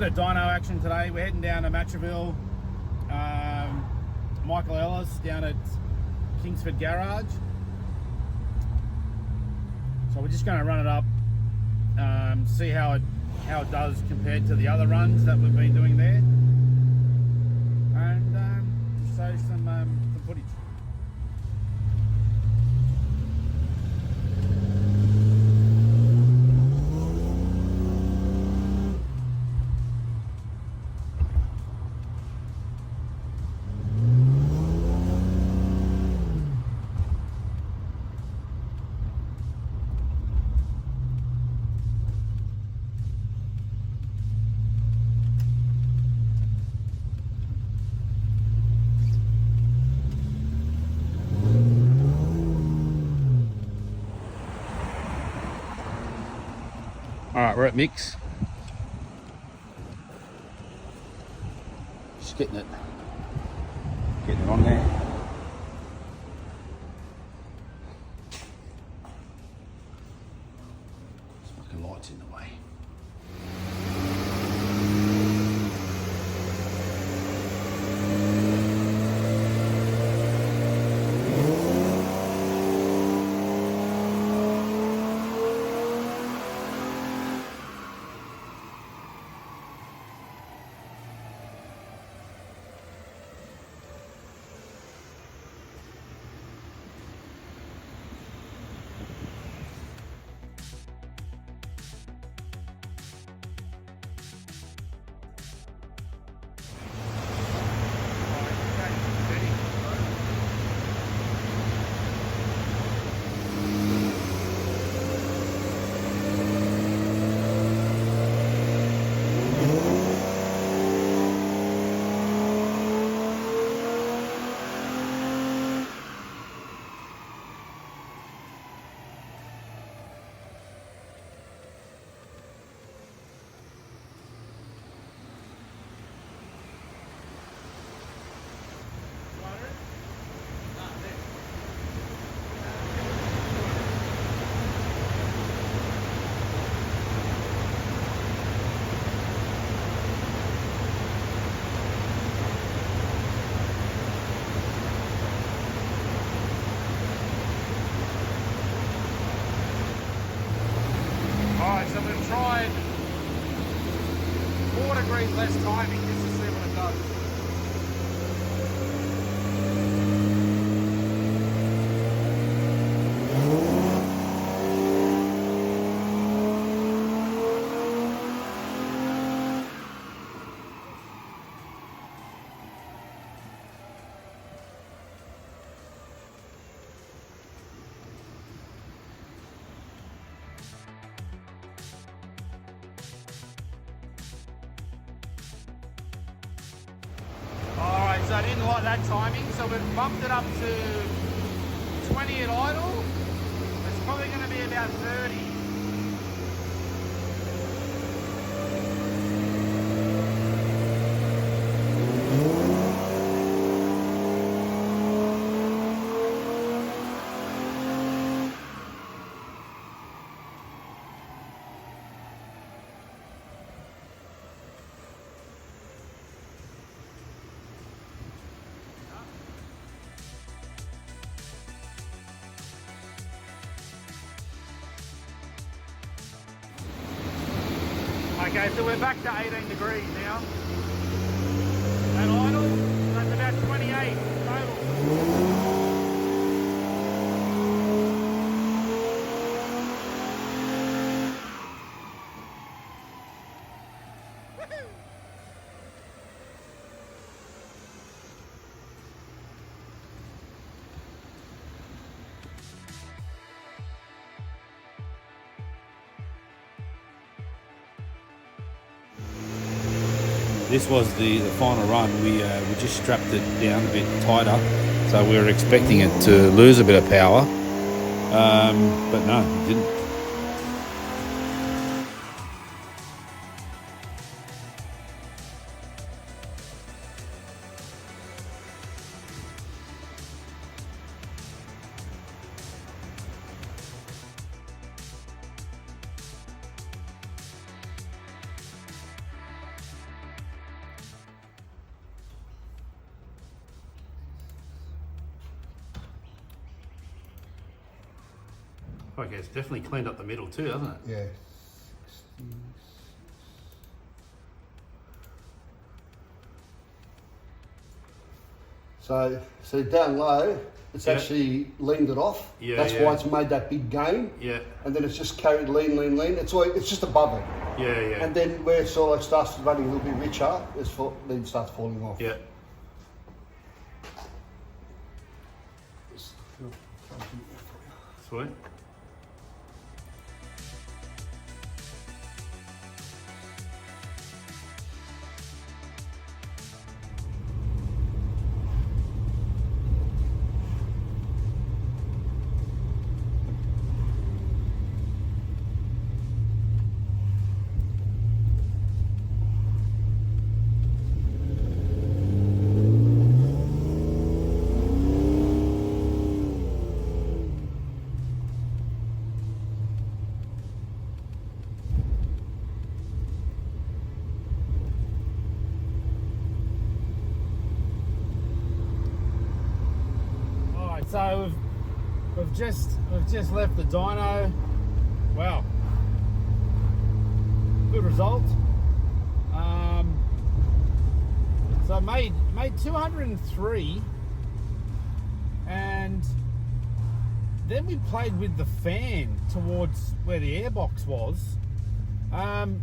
of dyno action today. We're heading down to Matraville. Michael Ellis down at Kingsford Garage. So we're just going to run it up, see how it does compared to the other runs that we've been doing there, and show some footage. Alright, we're at mix. Just getting it on there. This fucking light's in the way. So we've tried 4 degrees less timing just to see what it does. So I didn't like that timing, so we've bumped it up to 20 at idle. It's probably going to be about 30. Okay, so we're back to 18 degrees now. At idle, that's about 28 total. This was the final run. We just strapped it down a bit tighter, so we were expecting it to lose a bit of power, but no, it didn't. Okay, it's definitely cleaned up the middle too, hasn't it? Yeah. So down low, it's actually leaned it off. Yeah, That's why it's made that big gain. Yeah. And then it's just carried lean. It's just above it. Yeah, yeah. And then where it sort of like starts running a little bit richer, then it starts falling off. Yeah. Sweet. So we've just left the dyno. Wow, good result. So I made 203, and then we played with the fan towards where the airbox was, and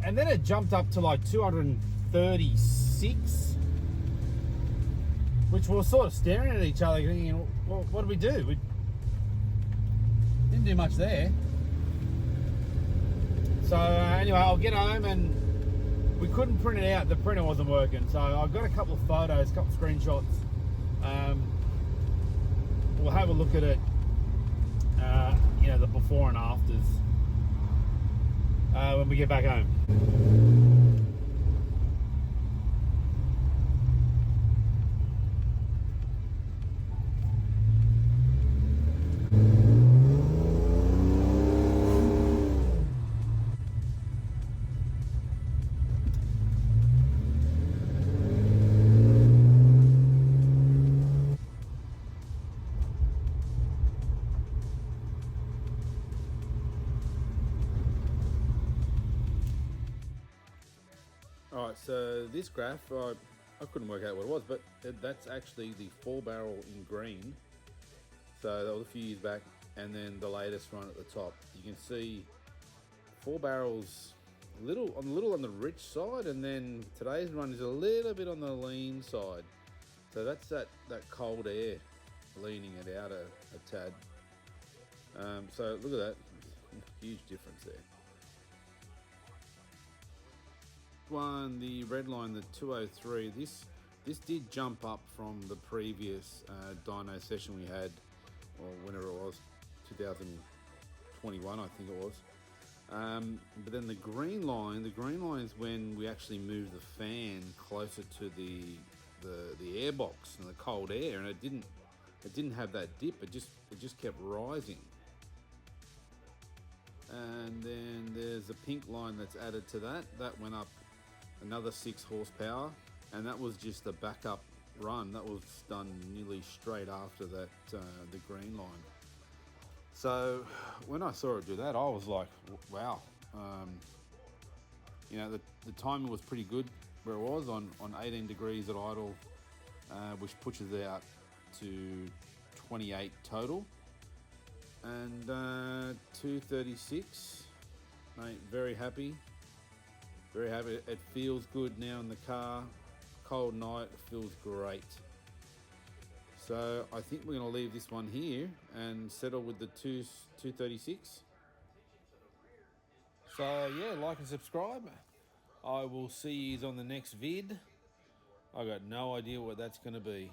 then it jumped up to like 236. Which we were sort of staring at each other thinking, well, what do we do? We didn't do much there. So anyway, I'll get home, and we couldn't print it out. The printer wasn't working. So I've got a couple of photos, a couple of screenshots. We'll have a look at it, you know, the before and afters when we get back home. Alright, so this graph, I couldn't work out what it was, but that's actually the 4-barrel in green. So that was a few years back, and then the latest run at the top. You can see 4 barrels a little on the rich side, and then today's run is a little bit on the lean side. So that's that cold air leaning it out a tad. So look at that, huge difference there. One, the red line, the 203, this did jump up from the previous dyno session we had, or whenever it was, 2021 I think it was. But then the green line is when we actually moved the fan closer to the airbox and the cold air, and it didn't have that dip. It just kept rising. And then there's a pink line that's added to that. That went up another 6 horsepower, and that was just a backup run. That was done nearly straight after that, the green line. So when I saw it do that, I was like, wow. You know, the timing was pretty good where it was on 18 degrees at idle, which pushes it out to 28 total. And 236, mate, very happy. Very happy. It feels good now in the car. Cold night, it feels great. So I think we're going to leave this one here and settle with the 236. So yeah, like and subscribe. I will see you on the next vid. I got no idea what that's going to be.